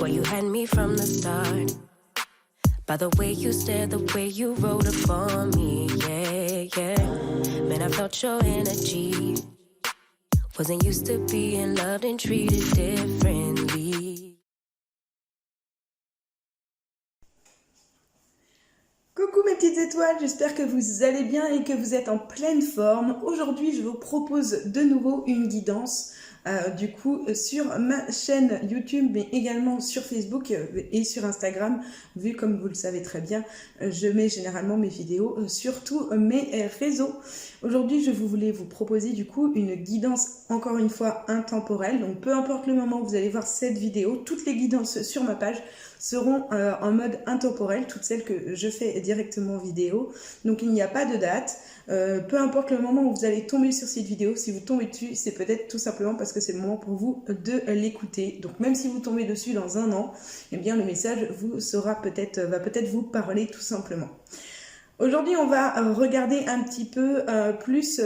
Boy, you had me from the start. By the way you stared, the way you wrote upon me, yeah, yeah. Man, I felt your energy. Wasn't used to being loved and treated differently. Coucou mes petites étoiles, j'espère que vous allez bien et que vous êtes en pleine forme. Aujourd'hui, je vous propose de nouveau une guidance, sur ma chaîne YouTube, mais également sur Facebook et sur Instagram, vu comme vous le savez très bien, je mets généralement mes vidéos sur tous mes réseaux. Aujourd'hui, je voulais vous proposer du coup une guidance, encore une fois, intemporelle. Donc, peu importe le moment où vous allez voir cette vidéo, toutes les guidances sur ma page seront en mode intemporel, toutes celles que je fais directement en vidéo. Donc, il n'y a pas de date. Peu importe le moment où vous allez tomber sur cette vidéo, si vous tombez dessus, c'est peut-être tout simplement parce que c'est le moment pour vous de l'écouter. Donc, même si vous tombez dessus dans un an, eh bien, le message va peut-être vous parler tout simplement. Aujourd'hui, on va regarder un petit peu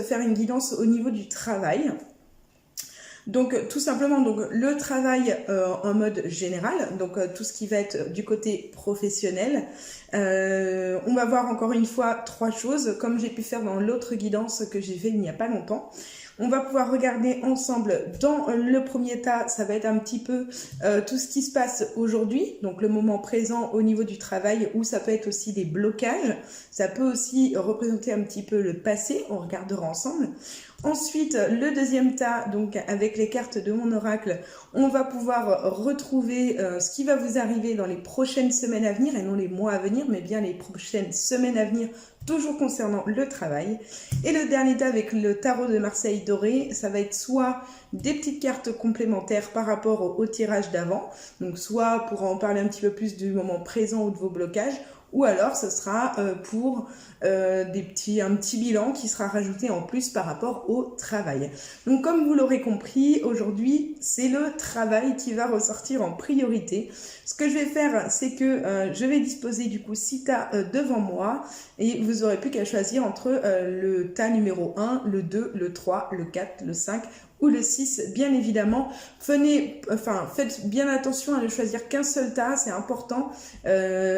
faire une guidance au niveau du travail. Donc tout simplement le travail en mode général, donc tout ce qui va être du côté professionnel. On va voir encore une fois 3 choses, comme j'ai pu faire dans l'autre guidance que j'ai fait il n'y a pas longtemps. On va pouvoir regarder ensemble dans le premier tas, ça va être un petit peu tout ce qui se passe aujourd'hui, donc le moment présent au niveau du travail, où ça peut être aussi des blocages, ça peut aussi représenter un petit peu le passé, on regardera ensemble. Ensuite, le deuxième tas, donc avec les cartes de mon oracle, on va pouvoir retrouver ce qui va vous arriver dans les prochaines semaines à venir, et non les mois à venir, mais bien les prochaines semaines à venir, toujours concernant le travail. Et le dernier tas avec le tarot de Marseille doré, ça va être soit des petites cartes complémentaires par rapport au tirage d'avant, donc soit pour en parler un petit peu plus du moment présent ou de vos blocages, ou alors ce sera pour un petit bilan qui sera rajouté en plus par rapport au travail. Donc comme vous l'aurez compris, aujourd'hui c'est le travail qui va ressortir en priorité. Ce que je vais faire, c'est que je vais disposer du coup 6 tas devant moi et vous n'aurez plus qu'à choisir entre le tas numéro 1, le 2, le 3, le 4, le 5 ou le 6, bien évidemment. Faites bien attention à ne choisir qu'un seul tas, c'est important.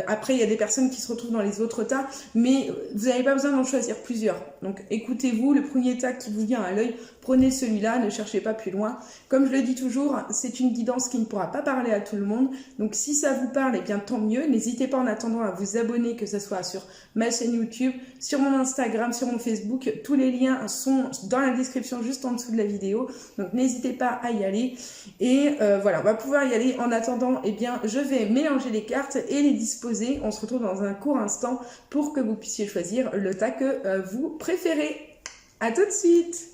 Après, il y a des personnes qui se retrouvent dans les autres tas, mais vous n'avez pas besoin d'en choisir plusieurs. Donc, écoutez-vous, le premier tas qui vous vient à l'œil, prenez celui-là, ne cherchez pas plus loin. Comme je le dis toujours, c'est une guidance qui ne pourra pas parler à tout le monde. Donc, si ça vous parle, eh bien, tant mieux. N'hésitez pas en attendant à vous abonner, que ce soit sur ma chaîne YouTube, sur mon Instagram, sur mon Facebook. Tous les liens sont dans la description, juste en dessous de la vidéo. Donc, n'hésitez pas à y aller. Et voilà, on va pouvoir y aller. En attendant, eh bien, je vais mélanger les cartes et les disposer. On se retrouve dans un court instant pour que vous puissiez choisir le tas que vous préférez. À tout de suite!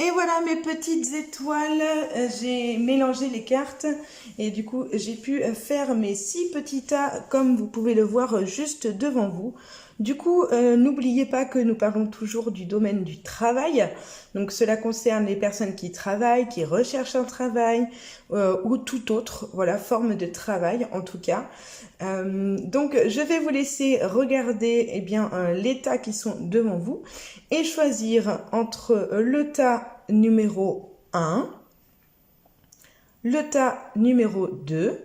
Et voilà mes petites étoiles, j'ai mélangé les cartes et du coup j'ai pu faire mes 6 petits tas comme vous pouvez le voir juste devant vous. Du coup, n'oubliez pas que nous parlons toujours du domaine du travail. Donc cela concerne les personnes qui travaillent, qui recherchent un travail ou toute autre forme de travail en tout cas. Donc je vais vous laisser regarder les tas qui sont devant vous et choisir entre le tas numéro 1, le tas numéro 2,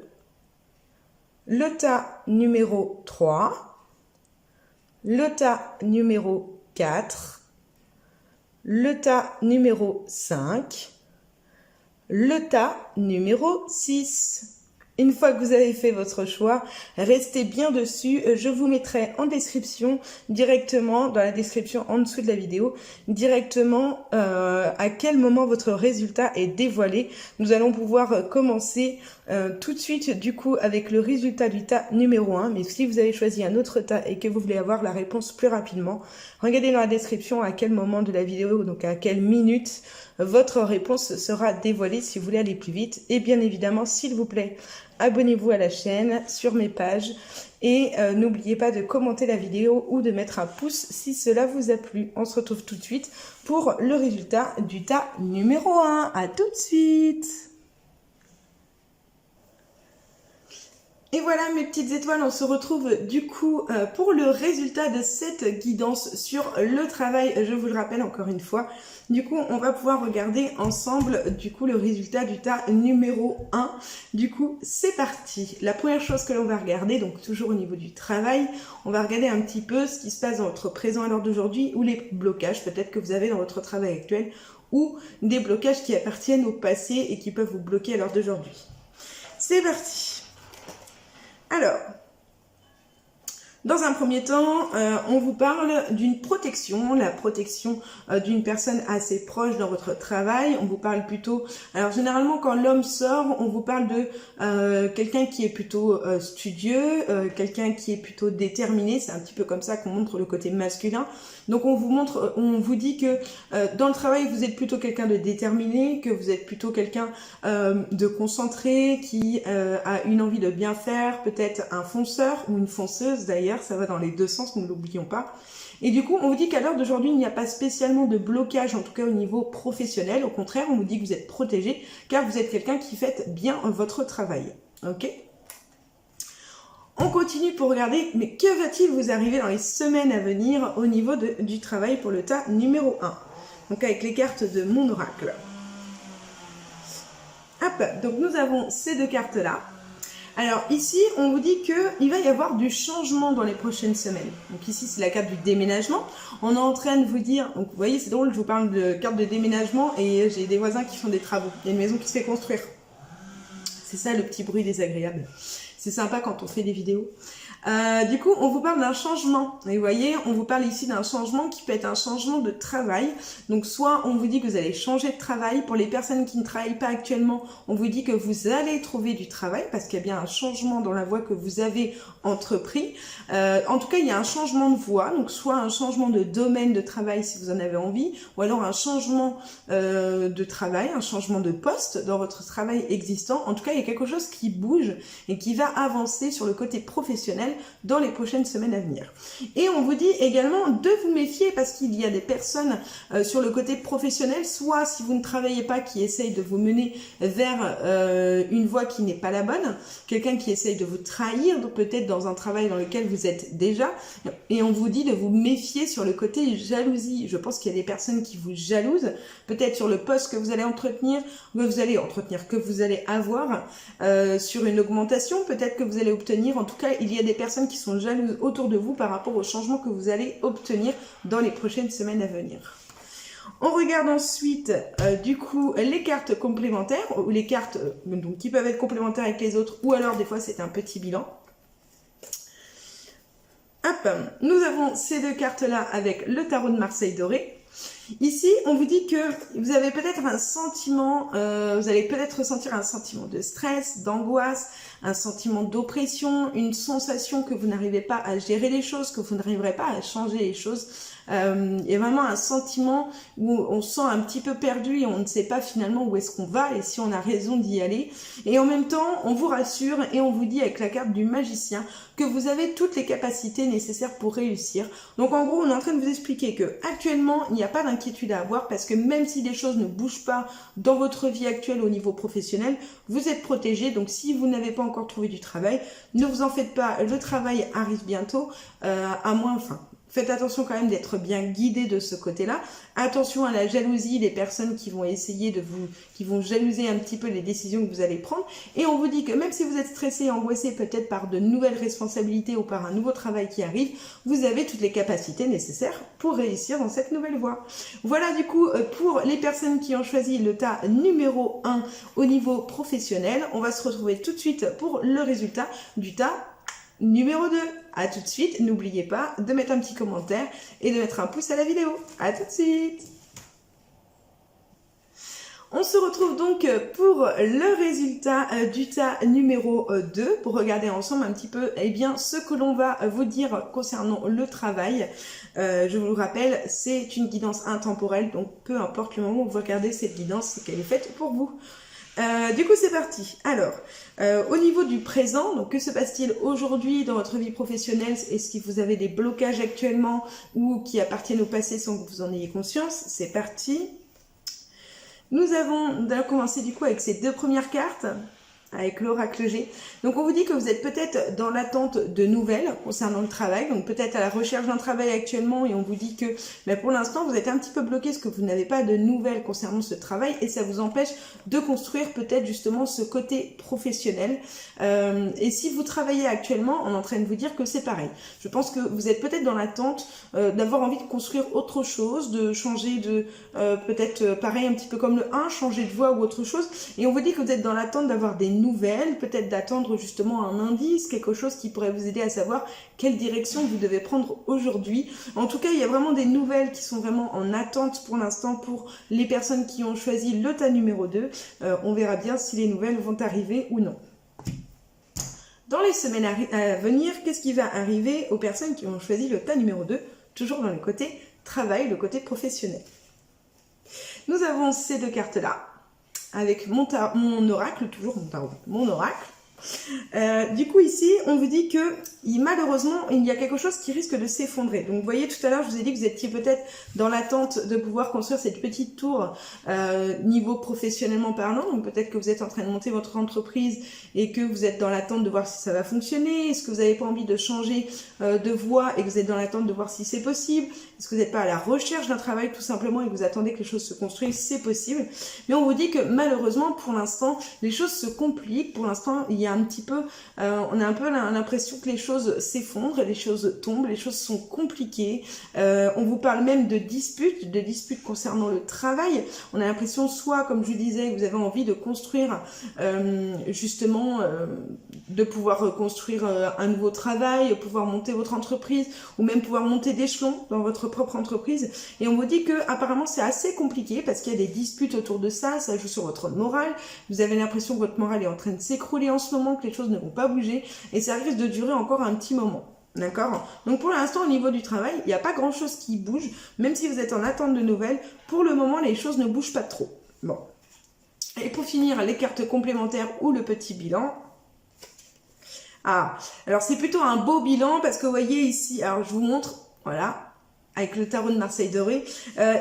le tas numéro 3, le tas numéro 4, le tas numéro 5, le tas numéro 6. Une fois que vous avez fait votre choix, restez bien dessus. Je vous mettrai en description, directement, dans la description en dessous de la vidéo, directement à quel moment votre résultat est dévoilé. Nous allons pouvoir commencer tout de suite du coup avec le résultat du tas numéro 1, mais si vous avez choisi un autre tas et que vous voulez avoir la réponse plus rapidement, regardez dans la description à quel moment de la vidéo, donc à quelle minute votre réponse sera dévoilée si vous voulez aller plus vite. Et bien évidemment, s'il vous plaît, abonnez-vous à la chaîne, sur mes pages, et n'oubliez pas de commenter la vidéo ou de mettre un pouce si cela vous a plu. On se retrouve tout de suite pour le résultat du tas numéro 1. À tout de suite! Et voilà mes petites étoiles, on se retrouve du coup pour le résultat de cette guidance sur le travail. Je vous le rappelle encore une fois, du coup on va pouvoir regarder ensemble du coup le résultat du tas numéro 1. Du coup c'est parti. La première chose que l'on va regarder, donc toujours au niveau du travail, on va regarder un petit peu ce qui se passe dans votre présent à l'heure d'aujourd'hui ou les blocages peut-être que vous avez dans votre travail actuel ou des blocages qui appartiennent au passé et qui peuvent vous bloquer à l'heure d'aujourd'hui. C'est parti. Alors, dans un premier temps, on vous parle d'une protection, la protection d'une personne assez proche dans votre travail. On vous parle plutôt... Alors, généralement, quand l'homme sort, on vous parle de quelqu'un qui est plutôt studieux, quelqu'un qui est plutôt déterminé. C'est un petit peu comme ça qu'on montre le côté masculin. Donc, on vous dit que dans le travail, vous êtes plutôt quelqu'un de déterminé, que vous êtes plutôt quelqu'un de concentré, qui a une envie de bien faire, peut-être un fonceur ou une fonceuse d'ailleurs. Ça va dans les deux sens, ne l'oublions pas. Et du coup, on vous dit qu'à l'heure d'aujourd'hui, il n'y a pas spécialement de blocage, en tout cas au niveau professionnel. Au contraire, on vous dit que vous êtes protégé, car vous êtes quelqu'un qui fait bien votre travail. Ok ? On continue pour regarder, mais que va-t-il vous arriver dans les semaines à venir au niveau du travail pour le tas numéro 1 ? Donc avec les cartes de mon oracle. Hop, donc nous avons ces deux cartes-là. Alors ici, on vous dit qu'il va y avoir du changement dans les prochaines semaines. Donc ici, c'est la carte du déménagement. On est en train de vous dire, donc vous voyez, c'est drôle, je vous parle de carte de déménagement et j'ai des voisins qui font des travaux. Il y a une maison qui se fait construire. C'est ça le petit bruit désagréable. C'est sympa quand on fait des vidéos. Du coup, on vous parle d'un changement. Et vous voyez, on vous parle ici d'un changement qui peut être un changement de travail. Donc, soit on vous dit que vous allez changer de travail. Pour les personnes qui ne travaillent pas actuellement, on vous dit que vous allez trouver du travail parce qu'il y a bien un changement dans la voie que vous avez entrepris. En tout cas, il y a un changement de voie. Donc, soit un changement de domaine de travail si vous en avez envie, ou alors un changement de travail, un changement de poste dans votre travail existant. En tout cas, il y a quelque chose qui bouge et qui va avancer sur le côté professionnel dans les prochaines semaines à venir. Et on vous dit également de vous méfier parce qu'il y a des personnes sur le côté professionnel, soit si vous ne travaillez pas, qui essayent de vous mener vers une voie qui n'est pas la bonne, quelqu'un qui essaye de vous trahir, donc peut-être dans un travail dans lequel vous êtes déjà, et on vous dit de vous méfier sur le côté jalousie. Je pense qu'il y a des personnes qui vous jalousent, peut-être sur le poste que vous allez entretenir, que vous allez avoir, sur une augmentation, peut-être que vous allez obtenir. En tout cas, il y a des personnes qui sont jalouses autour de vous par rapport au changement que vous allez obtenir dans les prochaines semaines à venir. On regarde ensuite du coup les cartes complémentaires ou les cartes donc, qui peuvent être complémentaires avec les autres ou alors des fois c'est un petit bilan. Hop, nous avons ces deux cartes là avec le tarot de Marseille doré. Ici, on vous dit que vous avez peut-être un sentiment, vous allez peut-être ressentir un sentiment de stress, d'angoisse, un sentiment d'oppression, une sensation que vous n'arrivez pas à gérer les choses, que vous n'arriverez pas à changer les choses. Il y a vraiment un sentiment où on se sent un petit peu perdu et on ne sait pas finalement où est-ce qu'on va et si on a raison d'y aller. Et en même temps, on vous rassure et on vous dit avec la carte du magicien que vous avez toutes les capacités nécessaires pour réussir. Donc en gros, on est en train de vous expliquer que actuellement, il n'y a pas d'inquiétude à avoir parce que même si les choses ne bougent pas dans votre vie actuelle au niveau professionnel, vous êtes protégé. Donc si vous n'avez pas encore trouvé du travail, ne vous en faites pas, le travail arrive bientôt, à moins, faites attention quand même d'être bien guidé de ce côté-là. Attention à la jalousie, les personnes qui vont essayer qui vont jalouser un petit peu les décisions que vous allez prendre. Et on vous dit que même si vous êtes stressé et angoissé peut-être par de nouvelles responsabilités ou par un nouveau travail qui arrive, vous avez toutes les capacités nécessaires pour réussir dans cette nouvelle voie. Voilà du coup pour les personnes qui ont choisi le tas numéro 1 au niveau professionnel. On va se retrouver tout de suite pour le résultat du tas numéro 2. À tout de suite, n'oubliez pas de mettre un petit commentaire et de mettre un pouce à la vidéo. À tout de suite. On se retrouve donc pour le résultat du tas numéro 2 pour regarder ensemble un petit peu ce que l'on va vous dire concernant le travail. Je vous le rappelle, c'est une guidance intemporelle, donc peu importe le moment où vous regardez cette guidance, c'est qu'elle est faite pour vous. Du coup, c'est parti. Alors, au niveau du présent, donc que se passe-t-il aujourd'hui dans votre vie professionnelle? Est-ce que vous avez des blocages actuellement ou qui appartiennent au passé sans que vous en ayez conscience? C'est parti. Nous allons commencer du coup avec ces deux premières cartes, avec l'oracle G. Donc on vous dit que vous êtes peut-être dans l'attente de nouvelles concernant le travail, donc peut-être à la recherche d'un travail actuellement et on vous dit que pour l'instant vous êtes un petit peu bloqué parce que vous n'avez pas de nouvelles concernant ce travail et ça vous empêche de construire peut-être justement ce côté professionnel. Et si vous travaillez actuellement, on est en train de vous dire que c'est pareil. Je pense que vous êtes peut-être dans l'attente d'avoir envie de construire autre chose, de changer de peut-être pareil un petit peu comme le 1, changer de voie ou autre chose. Et on vous dit que vous êtes dans l'attente d'avoir des nouvelles, peut-être d'attendre justement un indice, quelque chose qui pourrait vous aider à savoir quelle direction vous devez prendre aujourd'hui. En tout cas, il y a vraiment des nouvelles qui sont vraiment en attente pour l'instant pour les personnes qui ont choisi le tas numéro 2. On verra bien si les nouvelles vont arriver ou non. Dans les semaines à venir, qu'est-ce qui va arriver aux personnes qui ont choisi le tas numéro 2, toujours dans le côté travail, le côté professionnel? Nous avons ces deux cartes-là, avec mon oracle, toujours mon tarot, mon oracle. Du coup ici on vous dit que malheureusement il y a quelque chose qui risque de s'effondrer. Donc vous voyez tout à l'heure je vous ai dit que vous étiez peut-être dans l'attente de pouvoir construire cette petite tour niveau professionnellement parlant. Donc peut-être que vous êtes en train de monter votre entreprise et que vous êtes dans l'attente de voir si ça va fonctionner. Est-ce que vous n'avez pas envie de changer de voie et que vous êtes dans l'attente de voir si c'est possible? Est-ce que vous n'êtes pas à la recherche d'un travail tout simplement et que vous attendez que les choses se construisent? C'est possible. Mais on vous dit que malheureusement pour l'instant les choses se compliquent. Pour l'instant il y a un petit peu, on a un peu l'impression que les choses s'effondrent, les choses tombent, les choses sont compliquées. On vous parle même de disputes concernant le travail. On a l'impression soit, comme je disais, que vous avez envie de construire justement, de pouvoir construire un nouveau travail, pouvoir monter votre entreprise ou même pouvoir monter d'échelon dans votre propre entreprise. Et on vous dit que apparemment c'est assez compliqué parce qu'il y a des disputes autour de ça, ça joue sur votre morale. Vous avez l'impression que votre morale est en train de s'écrouler en ce moment, que les choses ne vont pas bouger et ça risque de durer encore un petit moment. D'accord? Donc pour l'instant au niveau du travail, il n'y a pas grand chose qui bouge, même si vous êtes en attente de nouvelles, pour le moment les choses ne bougent pas trop. Bon. Et pour finir, les cartes complémentaires ou le petit bilan. Ah, alors c'est plutôt un beau bilan parce que vous voyez ici, alors je vous montre, voilà, avec le tarot de Marseille doré.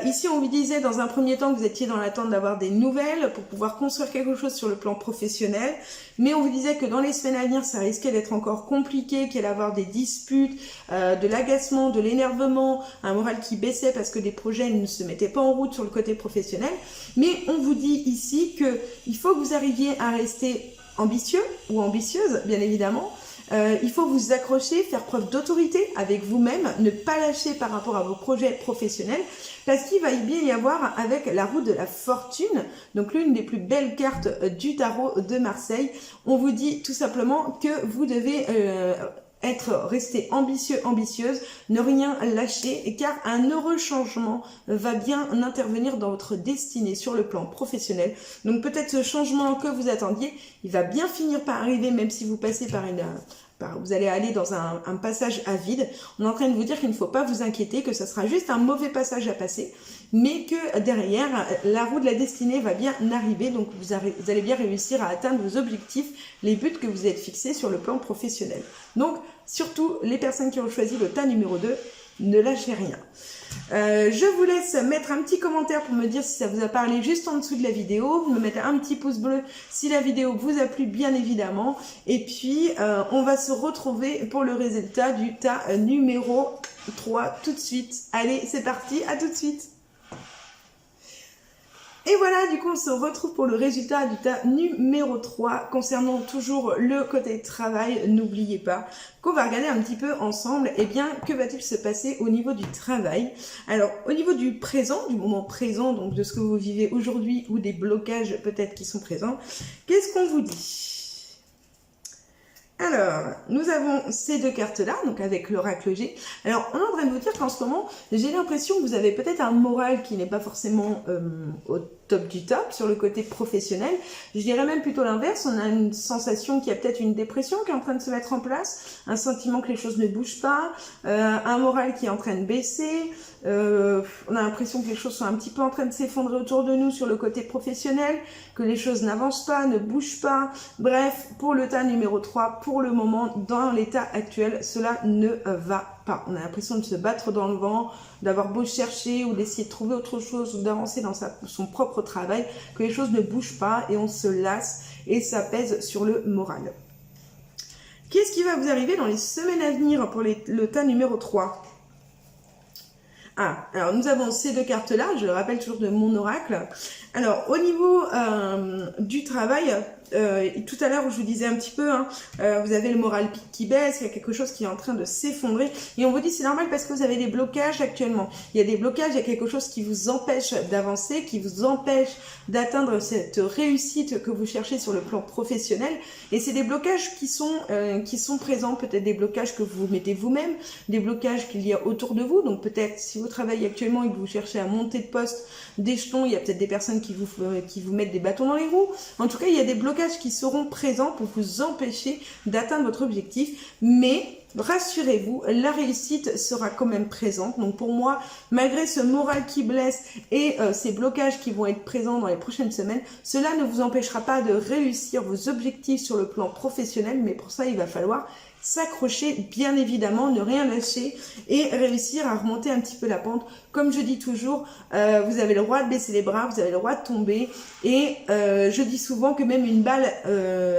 Ici, on vous disait dans un premier temps que vous étiez dans l'attente d'avoir des nouvelles pour pouvoir construire quelque chose sur le plan professionnel. Mais on vous disait que dans les semaines à venir, ça risquait d'être encore compliqué, qu'il allait y avoir des disputes, de l'agacement, de l'énervement, un moral qui baissait parce que les projets ne se mettaient pas en route sur le côté professionnel. Mais on vous dit ici qu'il faut que vous arriviez à rester ambitieux ou ambitieuse, bien évidemment. Il faut vous accrocher, faire preuve d'autorité avec vous-même, ne pas lâcher par rapport à vos projets professionnels, parce qu'il va bien y avoir avec la roue de la fortune, donc l'une des plus belles cartes du tarot de Marseille, on vous dit tout simplement que vous devez rester ambitieux, ambitieuse, ne rien lâcher, car un heureux changement va bien intervenir dans votre destinée sur le plan professionnel. Donc peut-être ce changement que vous attendiez, il va bien finir par arriver, même si vous passez par vous allez aller dans un passage à vide. On est en train de vous dire qu'il ne faut pas vous inquiéter, que ça sera juste un mauvais passage à passer, mais que derrière, la roue de la destinée va bien arriver, donc vous allez bien réussir à atteindre vos objectifs, les buts que vous êtes fixés sur le plan professionnel. Donc, surtout, les personnes qui ont choisi le tas numéro 2, ne lâchez rien. Je vous laisse mettre un petit commentaire pour me dire si ça vous a parlé juste en dessous de la vidéo. Vous me mettez un petit pouce bleu si la vidéo vous a plu, bien évidemment. Et puis, on va se retrouver pour le résultat du tas numéro 3 tout de suite. Allez, c'est parti, à tout de suite. Et voilà, du coup, on se retrouve pour le résultat du tas numéro 3 concernant toujours le côté travail. N'oubliez pas qu'on va regarder un petit peu ensemble, eh bien, que va-t-il se passer au niveau du travail? Alors, au niveau du présent, du moment présent, donc de ce que vous vivez aujourd'hui ou des blocages peut-être qui sont présents, qu'est-ce qu'on vous dit? Alors, nous avons ces deux cartes-là, donc avec l'oracle G. Alors, on est en train de vous dire qu'en ce moment, j'ai l'impression que vous avez peut-être un moral qui n'est pas forcément au top du top sur le côté professionnel. Je dirais même plutôt l'inverse, on a une sensation qu'il y a peut-être une dépression qui est en train de se mettre en place, un sentiment que les choses ne bougent pas, un moral qui est en train de baisser, on a l'impression que les choses sont un petit peu en train de s'effondrer autour de nous sur le côté professionnel, que les choses n'avancent pas, ne bougent pas. Bref, pour le tas numéro 3, pour le moment, dans l'état actuel, cela ne va pas. On a l'impression de se battre dans le vent, d'avoir beau chercher ou d'essayer de trouver autre chose ou d'avancer dans son propre travail, que les choses ne bougent pas et on se lasse et ça pèse sur le moral. Qu'est-ce qui va vous arriver dans les semaines à venir pour le tas numéro 3 ? Ah, alors nous avons ces deux cartes-là, je le rappelle toujours de mon oracle. Alors, au niveau du travail, tout à l'heure, je vous disais un petit peu, vous avez le moral qui baisse, il y a quelque chose qui est en train de s'effondrer. Et on vous dit c'est normal parce que vous avez des blocages actuellement. Il y a des blocages, il y a quelque chose qui vous empêche d'avancer, qui vous empêche d'atteindre cette réussite que vous cherchez sur le plan professionnel. Et c'est des blocages qui sont présents, peut-être des blocages que vous mettez vous-même, des blocages qu'il y a autour de vous. Donc peut-être si vous travaillez actuellement et que vous cherchez à monter de poste, d'échelon, il y a peut-être des personnes qui vous mettent des bâtons dans les roues. En tout cas, il y a des blocages qui seront présents pour vous empêcher d'atteindre votre objectif. Mais rassurez-vous, la réussite sera quand même présente. Donc pour moi, malgré ce moral qui blesse et ces blocages qui vont être présents dans les prochaines semaines, cela ne vous empêchera pas de réussir vos objectifs sur le plan professionnel. Mais pour ça, il va falloir s'accrocher, bien évidemment, ne rien lâcher et réussir à remonter un petit peu la pente. Comme je dis toujours, vous avez le droit de baisser les bras, vous avez le droit de tomber et je dis souvent que même une balle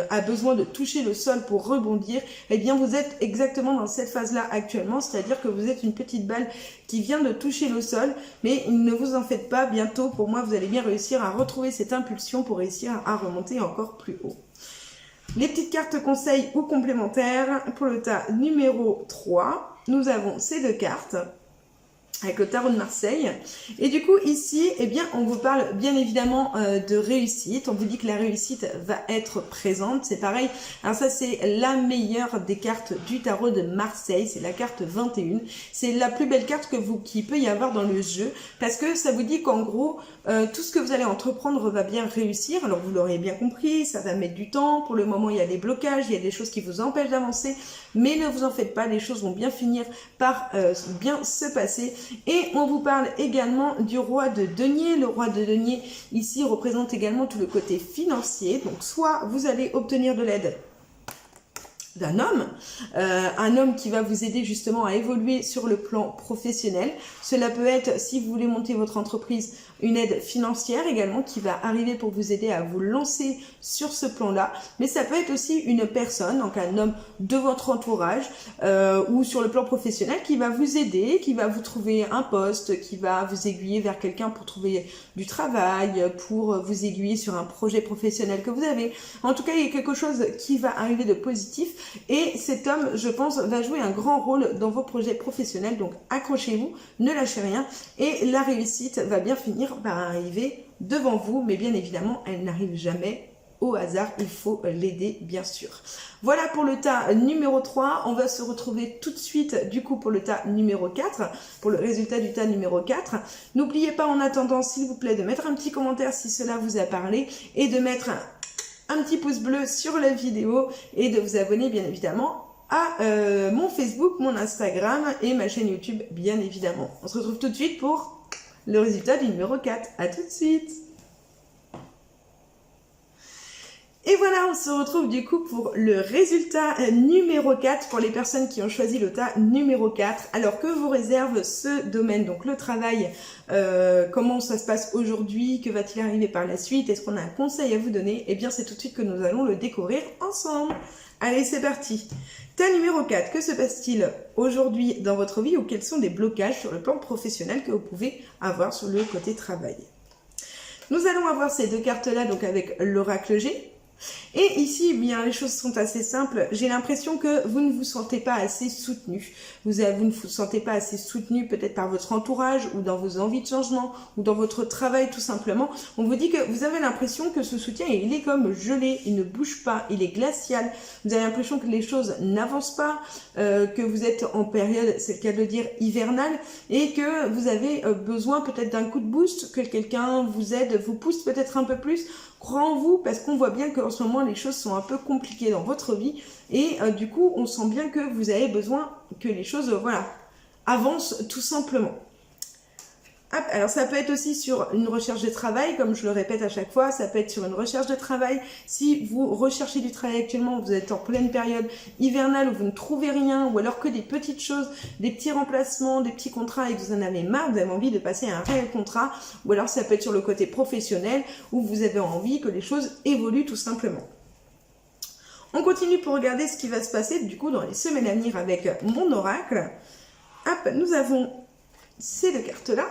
a besoin de toucher le sol pour rebondir. Eh bien, vous êtes exactement dans cette phase-là actuellement, c'est-à-dire que vous êtes une petite balle qui vient de toucher le sol, mais ne vous en faites pas, bientôt, pour moi, vous allez bien réussir à retrouver cette impulsion pour réussir à remonter encore plus haut. Les petites cartes conseils ou complémentaires pour le tas numéro 3, nous avons ces deux cartes avec le tarot de Marseille. Et du coup, ici, eh bien, on vous parle bien évidemment de réussite. On vous dit que la réussite va être présente. C'est pareil. Alors ça, c'est la meilleure des cartes du tarot de Marseille. C'est la carte 21. C'est la plus belle carte qu'il peut y avoir dans le jeu. Parce que ça vous dit qu'en gros, tout ce que vous allez entreprendre va bien réussir. Alors, vous l'aurez bien compris, ça va mettre du temps. Pour le moment, il y a des blocages, il y a des choses qui vous empêchent d'avancer. Mais ne vous en faites pas, les choses vont bien finir par bien se passer. Et on vous parle également du roi de denier. Le roi de denier, ici, représente également tout le côté financier. Donc, soit vous allez obtenir de l'aide d'un homme, un homme qui va vous aider justement à évoluer sur le plan professionnel. Cela peut être, si vous voulez monter votre entreprise, une aide financière également qui va arriver pour vous aider à vous lancer sur ce plan-là. Mais ça peut être aussi une personne, donc un homme de votre entourage ou sur le plan professionnel qui va vous aider, qui va vous trouver un poste, qui va vous aiguiller vers quelqu'un pour trouver du travail, pour vous aiguiller sur un projet professionnel que vous avez. En tout cas, il y a quelque chose qui va arriver de positif et cet homme, je pense, va jouer un grand rôle dans vos projets professionnels. Donc accrochez-vous, ne lâchez rien et la réussite va bien finir par arriver devant vous, mais bien évidemment, elle n'arrive jamais au hasard, il faut l'aider bien sûr. Voilà pour le tas numéro 3, on va se retrouver tout de suite du coup pour le tas numéro 4, pour le résultat du tas numéro 4. N'oubliez pas en attendant, s'il vous plaît, de mettre un petit commentaire si cela vous a parlé et de mettre un petit pouce bleu sur la vidéo et de vous abonner bien évidemment à mon Facebook, mon Instagram et ma chaîne YouTube bien évidemment. On se retrouve tout de suite pour le résultat du numéro 4. À tout de suite. Et voilà, on se retrouve du coup pour le résultat numéro 4 pour les personnes qui ont choisi le tas numéro 4. Alors que vous réserve ce domaine, donc le travail, comment ça se passe aujourd'hui, que va-t-il arriver par la suite, est-ce qu'on a un conseil à vous donner? Eh bien c'est tout de suite que nous allons le découvrir ensemble. Allez, c'est parti. Tas numéro 4, que se passe-t-il aujourd'hui dans votre vie ou quels sont les blocages sur le plan professionnel que vous pouvez avoir sur le côté travail? Nous allons avoir ces deux cartes-là, donc avec l'oracle G Et ici, bien, les choses sont assez simples. J'ai l'impression que vous ne vous sentez pas assez soutenu. Vous ne vous sentez pas assez soutenu peut-être par votre entourage ou dans vos envies de changement ou dans votre travail tout simplement. On vous dit que vous avez l'impression que ce soutien, il est comme gelé, il ne bouge pas, il est glacial. Vous avez l'impression que les choses n'avancent pas, que vous êtes en période, c'est le cas de le dire, hivernale et que vous avez besoin peut-être d'un coup de boost, que quelqu'un vous aide, vous pousse peut-être un peu plus. Crois en vous parce qu'on voit bien qu'en ce moment les choses sont un peu compliquées dans votre vie et du coup on sent bien que vous avez besoin que les choses voilà, avancent tout simplement. Hop, alors ça peut être aussi sur une recherche de travail, comme je le répète à chaque fois, ça peut être sur une recherche de travail. Si vous recherchez du travail actuellement, vous êtes en pleine période hivernale où vous ne trouvez rien, ou alors que des petites choses, des petits remplacements, des petits contrats et que vous en avez marre, vous avez envie de passer à un réel contrat, ou alors ça peut être sur le côté professionnel où vous avez envie que les choses évoluent tout simplement. On continue pour regarder ce qui va se passer du coup dans les semaines à venir avec mon oracle. Hop, nous avons ces deux cartes-là.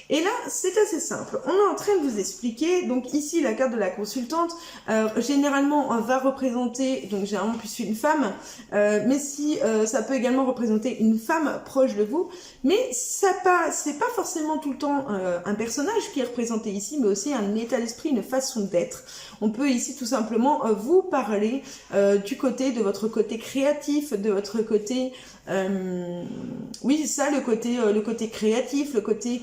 Et là, c'est assez simple. On est en train de vous expliquer, donc ici, la carte de la consultante, généralement, va représenter, donc généralement plus une femme, mais si ça peut également représenter une femme proche de vous, mais c'est pas forcément tout le temps un personnage qui est représenté ici, mais aussi un état d'esprit, une façon d'être. On peut ici tout simplement vous parler du côté de votre côté créatif, de votre côté... oui, c'est ça, le côté créatif, le côté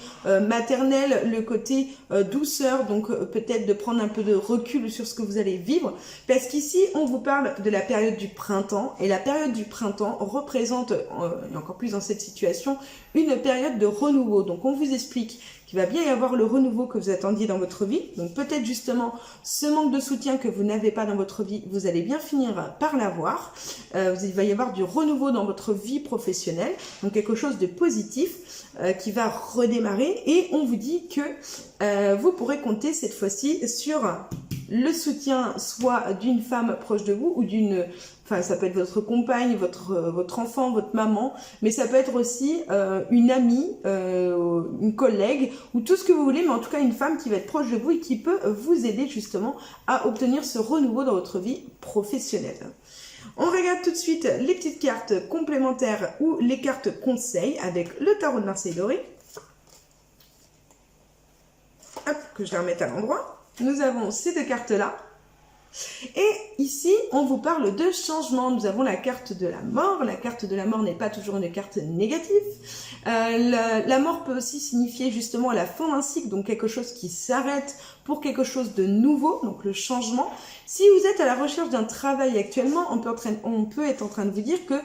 maternel, le côté douceur, donc peut-être de prendre un peu de recul sur ce que vous allez vivre, parce qu'ici, on vous parle de la période du printemps, et la période du printemps représente, et encore plus dans cette situation, une période de renouveau. Donc, on vous explique qu'il va bien y avoir le renouveau que vous attendiez dans votre vie. Donc peut-être justement ce manque de soutien que vous n'avez pas dans votre vie, vous allez bien finir par l'avoir. Il va y avoir du renouveau dans votre vie professionnelle, donc quelque chose de positif qui va redémarrer. Et on vous dit que vous pourrez compter cette fois-ci sur le soutien soit d'une femme proche de vous ou d'une... Enfin, ça peut être votre compagne, votre enfant, votre maman, mais ça peut être aussi une amie, une collègue, ou tout ce que vous voulez, mais en tout cas une femme qui va être proche de vous et qui peut vous aider justement à obtenir ce renouveau dans votre vie professionnelle. On regarde tout de suite les petites cartes complémentaires ou les cartes conseils avec le tarot de Marseille doré. Hop, que je les remette à l'endroit. Nous avons ces deux cartes-là. Et ici, on vous parle de changement. Nous avons la carte de la mort. La carte de la mort n'est pas toujours une carte négative. La mort peut aussi signifier justement la fin d'un cycle, donc quelque chose qui s'arrête pour quelque chose de nouveau, donc le changement. Si vous êtes à la recherche d'un travail actuellement, on peut être en train de vous dire que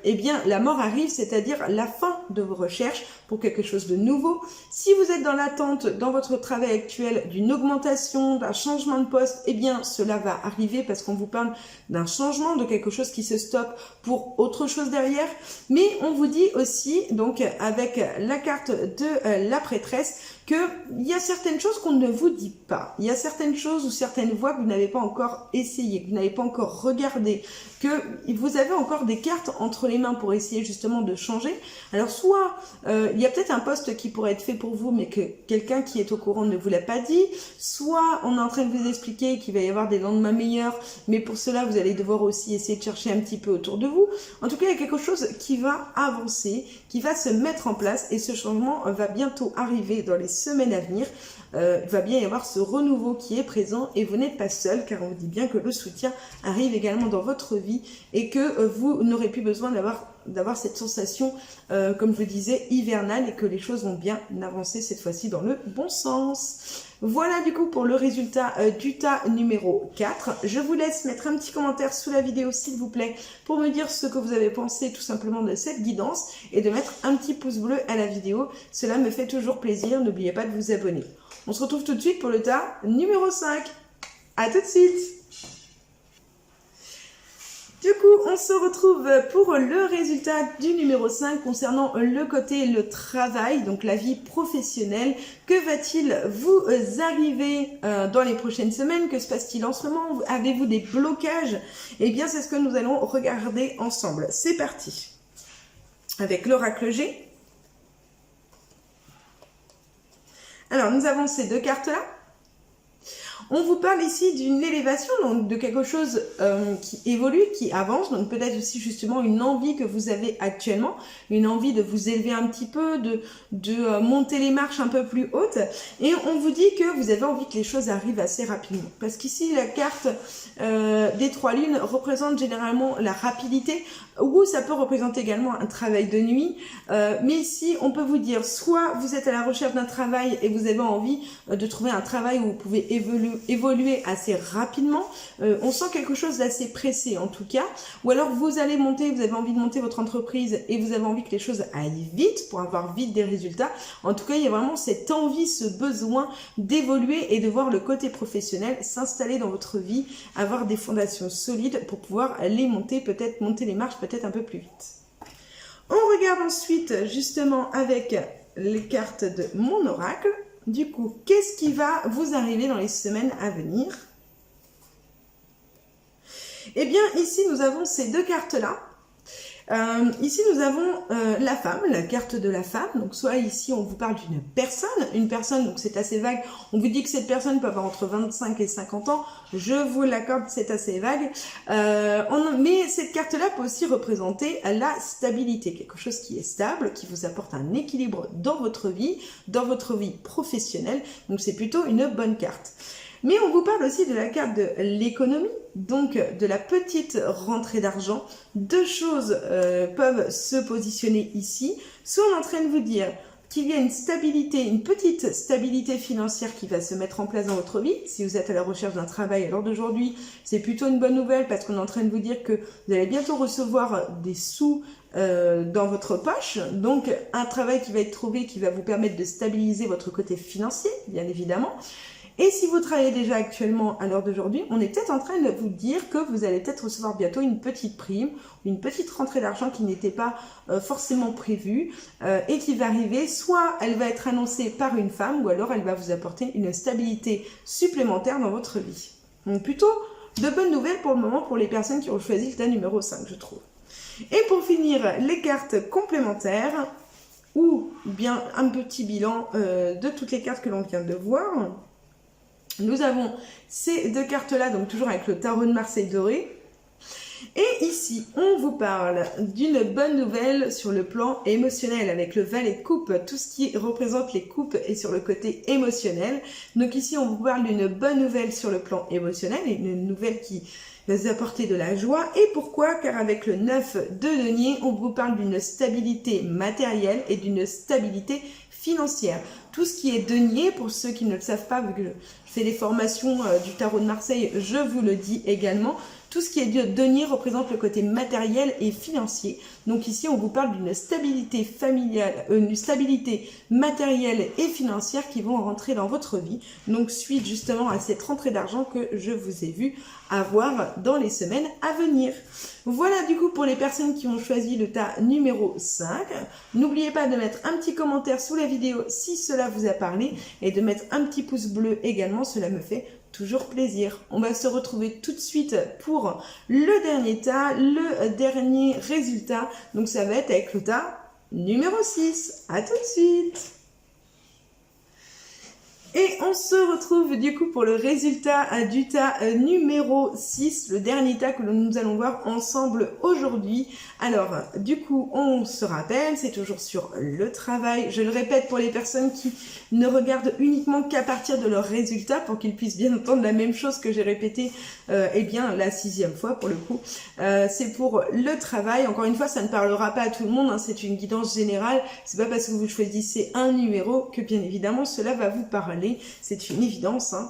eh bien, la mort arrive, c'est-à-dire la fin de vos recherches pour quelque chose de nouveau. Si vous êtes dans l'attente dans votre travail actuel d'une augmentation, d'un changement de poste, eh bien, cela va arriver parce qu'on vous parle d'un changement, de quelque chose qui se stoppe pour autre chose derrière. Mais on vous dit aussi, donc avec la carte de la prêtresse, qu'il y a certaines choses qu'on ne vous dit pas. Il y a certaines choses ou certaines voies que vous n'avez pas encore essayé, que vous n'avez pas encore regardé, que vous avez encore des cartes entre les mains pour essayer justement de changer. Alors soit il y a peut-être un poste qui pourrait être fait pour vous, mais que quelqu'un qui est au courant ne vous l'a pas dit, soit on est en train de vous expliquer qu'il va y avoir des lendemains meilleurs, mais pour cela vous allez devoir aussi essayer de chercher un petit peu autour de vous. En tout cas, il y a quelque chose qui va avancer, qui va se mettre en place et ce changement va bientôt arriver dans les semaines à venir. Il va bien y avoir ce renouveau qui est présent et vous n'êtes pas seul car on vous dit bien que le soutien arrive également dans votre vie et que vous n'aurez plus besoin d'avoir cette sensation, comme je le disais, hivernale et que les choses vont bien avancer cette fois-ci dans le bon sens. Voilà du coup pour le résultat du tas numéro 4. Je vous laisse mettre un petit commentaire sous la vidéo s'il vous plaît pour me dire ce que vous avez pensé tout simplement de cette guidance et de mettre un petit pouce bleu à la vidéo. Cela me fait toujours plaisir, n'oubliez pas de vous abonner. On se retrouve tout de suite pour le tas numéro 5. À tout de suite. Du coup, on se retrouve pour le résultat du numéro 5 concernant le côté le travail, donc la vie professionnelle. Que va-t-il vous arriver dans les prochaines semaines? Que se passe-t-il en ce moment? Avez-vous des blocages? Eh bien, c'est ce que nous allons regarder ensemble. C'est parti. Avec l'oracle G. Alors, nous avons ces deux cartes-là. On vous parle ici d'une élévation, donc de quelque chose qui évolue, qui avance, donc peut-être aussi justement une envie que vous avez actuellement, une envie de vous élever un petit peu, de monter les marches un peu plus hautes, et on vous dit que vous avez envie que les choses arrivent assez rapidement. Parce qu'ici, la carte des 3 lunes représente généralement la rapidité, ou ça peut représenter également un travail de nuit, mais ici, on peut vous dire, soit vous êtes à la recherche d'un travail et vous avez envie de trouver un travail où vous pouvez évoluer assez rapidement, on sent quelque chose d'assez pressé en tout cas, ou alors vous allez monter, vous avez envie de monter votre entreprise et vous avez envie que les choses aillent vite pour avoir vite des résultats. En tout cas, il y a vraiment cette envie, ce besoin d'évoluer et de voir le côté professionnel s'installer dans votre vie, avoir des fondations solides pour pouvoir les monter, peut-être monter les marches peut-être un peu plus vite. On regarde ensuite justement avec les cartes de mon oracle. Du coup, qu'est-ce qui va vous arriver dans les semaines à venir? Eh bien, ici, nous avons ces 2 cartes-là. Ici, nous avons la femme, la carte de la femme. Donc, soit ici, on vous parle d'une personne. Une personne, donc c'est assez vague. On vous dit que cette personne peut avoir entre 25 et 50 ans. Je vous l'accorde, c'est assez vague. Mais cette carte-là peut aussi représenter la stabilité. Quelque chose qui est stable, qui vous apporte un équilibre dans votre vie professionnelle. Donc, c'est plutôt une bonne carte. Mais on vous parle aussi de la carte de l'économie, donc de la petite rentrée d'argent. 2 choses peuvent se positionner ici. Soit on est en train de vous dire qu'il y a une stabilité, une petite stabilité financière qui va se mettre en place dans votre vie. Si vous êtes à la recherche d'un travail à l'heure d'aujourd'hui, c'est plutôt une bonne nouvelle parce qu'on est en train de vous dire que vous allez bientôt recevoir des sous dans votre poche. Donc un travail qui va être trouvé qui va vous permettre de stabiliser votre côté financier, bien évidemment. Et si vous travaillez déjà actuellement à l'heure d'aujourd'hui, on est peut-être en train de vous dire que vous allez peut-être recevoir bientôt une petite prime, une petite rentrée d'argent qui n'était pas forcément prévue et qui va arriver. Soit elle va être annoncée par une femme ou alors elle va vous apporter une stabilité supplémentaire dans votre vie. Donc plutôt de bonnes nouvelles pour le moment pour les personnes qui ont choisi le tas numéro 5, je trouve. Et pour finir, les cartes complémentaires ou bien un petit bilan de toutes les cartes que l'on vient de voir. Nous avons ces 2 cartes-là, donc toujours avec le tarot de Marseille doré. Et ici, on vous parle d'une bonne nouvelle sur le plan émotionnel avec le valet de coupe. Tout ce qui représente les coupes est sur le côté émotionnel. Donc ici, on vous parle d'une bonne nouvelle sur le plan émotionnel, une nouvelle qui va vous apporter de la joie. Et pourquoi? Car avec le 9 de denier, on vous parle d'une stabilité matérielle et d'une stabilité financière. Tout ce qui est denier, pour ceux qui ne le savent pas, vu que je fais des formations du tarot de Marseille, je vous le dis également, tout ce qui est denier représente le côté matériel et financier. Donc ici, on vous parle d'une stabilité familiale, une stabilité matérielle et financière qui vont rentrer dans votre vie. Donc suite justement à cette rentrée d'argent que je vous ai vu avoir dans les semaines à venir. Voilà du coup pour les personnes qui ont choisi le tas numéro 5. N'oubliez pas de mettre un petit commentaire sous la vidéo si cela vous a parlé et de mettre un petit pouce bleu également, cela me fait toujours plaisir. On va se retrouver tout de suite pour le dernier tas, le dernier résultat. Donc ça va être avec le tas numéro 6. À tout de suite. Et on se retrouve du coup pour le résultat du tas numéro 6, le dernier tas que nous allons voir ensemble aujourd'hui. Alors, du coup, on se rappelle, c'est toujours sur le travail. Je le répète pour les personnes qui ne regardent uniquement qu'à partir de leurs résultats pour qu'ils puissent bien entendre la même chose que j'ai répété eh bien la 6e fois pour le coup. C'est pour le travail. Encore une fois, ça ne parlera pas à tout le monde, hein, c'est une guidance générale. C'est pas parce que vous choisissez un numéro que bien évidemment cela va vous parler. C'est une évidence. Hein.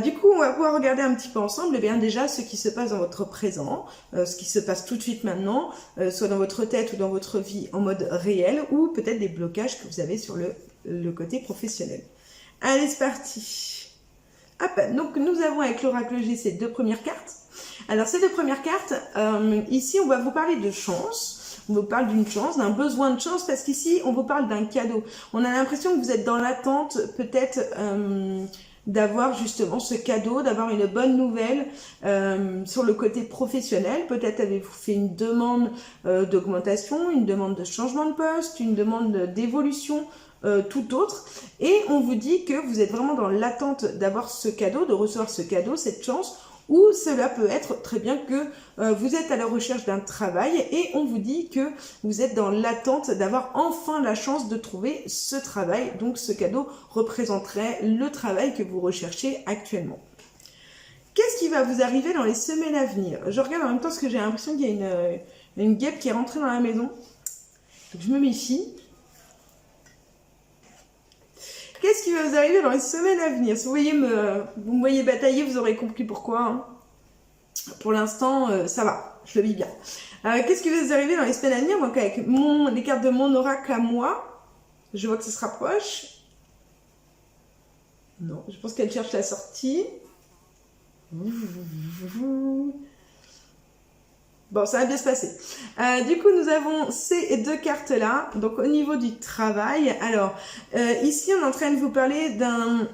Du coup, on va pouvoir regarder un petit peu ensemble eh bien, déjà ce qui se passe dans votre présent, ce qui se passe tout de suite maintenant, soit dans votre tête ou dans votre vie en mode réel, ou peut-être des blocages que vous avez sur le côté professionnel. Allez, c'est parti. Hop, donc nous avons avec l'oracle G ces 2 premières cartes. Alors ces 2 premières cartes, ici on va vous parler de chance. On vous parle d'une chance, d'un besoin de chance, parce qu'ici, on vous parle d'un cadeau. On a l'impression que vous êtes dans l'attente, peut-être, d'avoir justement ce cadeau, d'avoir une bonne nouvelle sur le côté professionnel. Peut-être avez-vous fait une demande d'augmentation, une demande de changement de poste, une demande d'évolution tout autre. Et on vous dit que vous êtes vraiment dans l'attente d'avoir ce cadeau, de recevoir ce cadeau, cette chance, ou cela peut être très bien que vous êtes à la recherche d'un travail et on vous dit que vous êtes dans l'attente d'avoir enfin la chance de trouver ce travail. Donc ce cadeau représenterait le travail que vous recherchez actuellement. Qu'est-ce qui va vous arriver dans les semaines à venir? Je regarde en même temps parce que j'ai l'impression qu'il y a une guêpe qui est rentrée dans la maison. Donc je me méfie. Qu'est-ce qui va vous arriver dans les semaines à venir? Si vous me voyez batailler, vous aurez compris pourquoi. Hein. Pour l'instant, ça va, je le vis bien. Qu'est-ce qui va vous arriver dans les semaines à venir? Donc avec les cartes de mon oracle à moi, je vois que ça se rapproche. Non, je pense qu'elle cherche la sortie. Bon, ça va bien se passer. Du coup, nous avons ces deux cartes-là. Donc, au niveau du travail, alors, ici, on est en train de vous parler d'un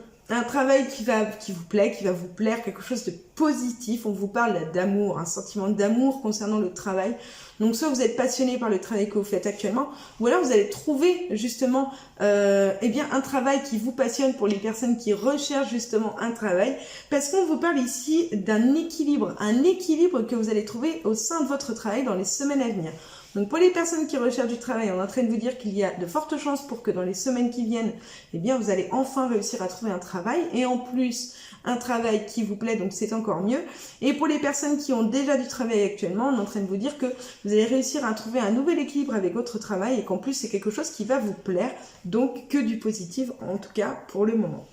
travail qui vous plaît, qui va vous plaire, quelque chose de positif. On vous parle d'amour, un sentiment d'amour concernant le travail. Donc, soit vous êtes passionné par le travail que vous faites actuellement, ou alors vous allez trouver justement un travail qui vous passionne pour les personnes qui recherchent justement un travail. Parce qu'on vous parle ici d'un équilibre, un équilibre que vous allez trouver au sein de votre travail dans les semaines à venir. Donc pour les personnes qui recherchent du travail, on est en train de vous dire qu'il y a de fortes chances pour que dans les semaines qui viennent, vous allez enfin réussir à trouver un travail. Et en plus, un travail qui vous plaît, donc c'est encore mieux. Et pour les personnes qui ont déjà du travail actuellement, on est en train de vous dire que vous allez réussir à trouver un nouvel équilibre avec votre travail et qu'en plus c'est quelque chose qui va vous plaire. Donc que du positif, en tout cas pour le moment.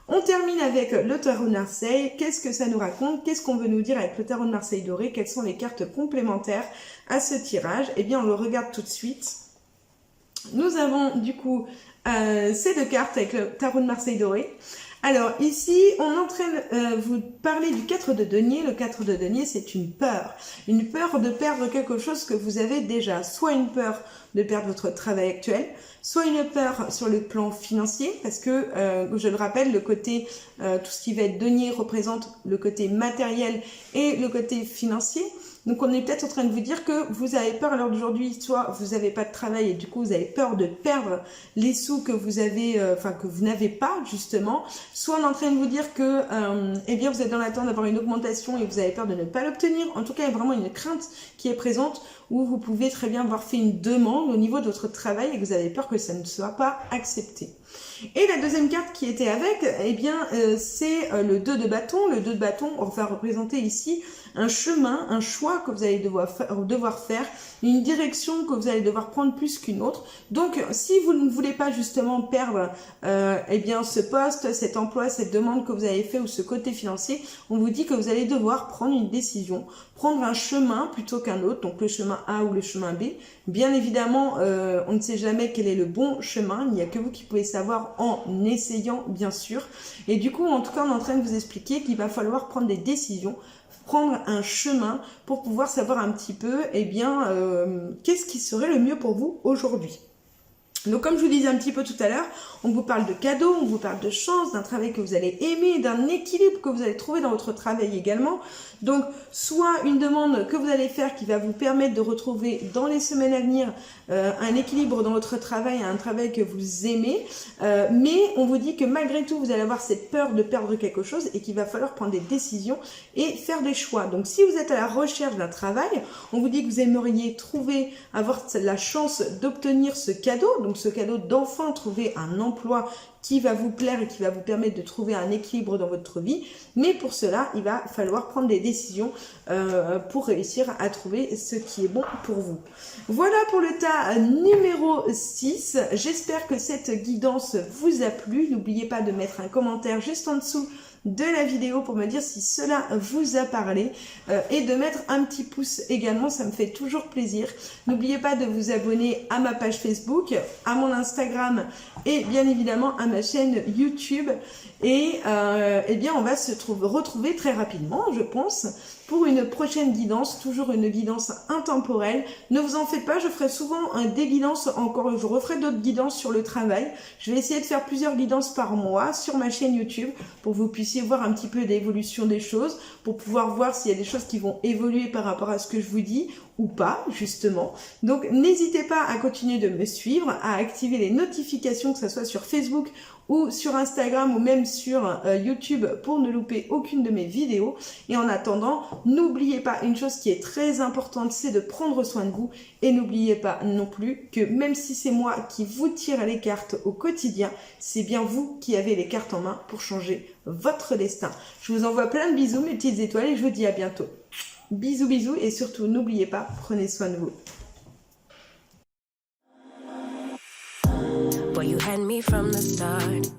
On termine avec le tarot de Marseille. Qu'est-ce que ça nous raconte? Qu'est-ce qu'on veut nous dire avec le tarot de Marseille doré? Quelles sont les cartes complémentaires à ce tirage? On le regarde tout de suite. Nous avons du coup ces deux cartes avec le tarot de Marseille doré. Alors ici, on est en train de vous parler du 4 de denier. Le 4 de denier, c'est une peur de perdre quelque chose que vous avez déjà. Soit une peur de perdre votre travail actuel, soit une peur sur le plan financier, parce que, je le rappelle, le côté, tout ce qui va être denier représente le côté matériel et le côté financier. Donc, on est peut-être en train de vous dire que vous avez peur à l'heure d'aujourd'hui, soit vous n'avez pas de travail et du coup, vous avez peur de perdre les sous que vous avez, que vous n'avez pas, justement. Soit on est en train de vous dire que, vous êtes dans l'attente d'avoir une augmentation et vous avez peur de ne pas l'obtenir. En tout cas, il y a vraiment une crainte qui est présente où vous pouvez très bien avoir fait une demande au niveau de votre travail et que vous avez peur que ça ne soit pas accepté. Et la deuxième carte qui était avec, c'est le 2 de bâton. Le 2 de bâton, on va représenter ici un chemin, un choix que vous allez devoir faire, une direction que vous allez devoir prendre plus qu'une autre. Donc, si vous ne voulez pas justement perdre ce poste, cet emploi, cette demande que vous avez fait ou ce côté financier, on vous dit que vous allez devoir prendre une décision, prendre un chemin plutôt qu'un autre, donc le chemin A ou le chemin B. Bien évidemment, on ne sait jamais quel est le bon chemin, il n'y a que vous qui pouvez savoir en essayant, bien sûr. Et du coup, en tout cas, on est en train de vous expliquer qu'il va falloir prendre des décisions, prendre un chemin pour pouvoir savoir un petit peu, qu'est-ce qui serait le mieux pour vous aujourd'hui. Donc comme je vous disais un petit peu tout à l'heure, on vous parle de cadeaux, on vous parle de chance, d'un travail que vous allez aimer, d'un équilibre que vous allez trouver dans votre travail également. Donc soit une demande que vous allez faire qui va vous permettre de retrouver dans les semaines à venir un équilibre dans votre travail, un travail que vous aimez, mais on vous dit que malgré tout vous allez avoir cette peur de perdre quelque chose et qu'il va falloir prendre des décisions et faire des choix. Donc si vous êtes à la recherche d'un travail, on vous dit que vous aimeriez avoir la chance d'obtenir ce cadeau, donc ce cadeau d'enfin trouver un emploi qui va vous plaire et qui va vous permettre de trouver un équilibre dans votre vie. Mais pour cela, il va falloir prendre des décisions pour réussir à trouver ce qui est bon pour vous. Voilà pour le tas numéro 6. J'espère que cette guidance vous a plu. N'oubliez pas de mettre un commentaire juste en dessous de la vidéo pour me dire si cela vous a parlé et de mettre un petit pouce également, ça me fait toujours plaisir. N'oubliez pas de vous abonner à ma page Facebook, à mon Instagram et bien évidemment à ma chaîne YouTube et on va se retrouver très rapidement, je pense, pour une prochaine guidance, toujours une guidance intemporelle. Ne vous en faites pas, je ferai souvent des guidances encore, je referai d'autres guidances sur le travail. Je vais essayer de faire plusieurs guidances par mois sur ma chaîne YouTube pour que vous puissiez voir un petit peu l'évolution des choses, pour pouvoir voir s'il y a des choses qui vont évoluer par rapport à ce que je vous dis ou pas, justement. Donc, n'hésitez pas à continuer de me suivre, à activer les notifications, que ce soit sur Facebook ou sur Instagram ou même sur YouTube pour ne louper aucune de mes vidéos. Et en attendant, n'oubliez pas une chose qui est très importante, c'est de prendre soin de vous. Et n'oubliez pas non plus que même si c'est moi qui vous tire les cartes au quotidien, c'est bien vous qui avez les cartes en main pour changer votre destin. Je vous envoie plein de bisous, mes petites étoiles, et je vous dis à bientôt. Bisous, bisous, et surtout, n'oubliez pas, prenez soin de vous. Boy, you had me from the start.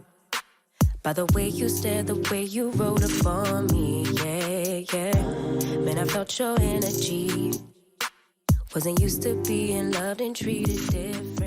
By the way you stared, the way you wrote upon me, yeah, yeah. Man, I felt your energy. Wasn't used to being loved and treated different.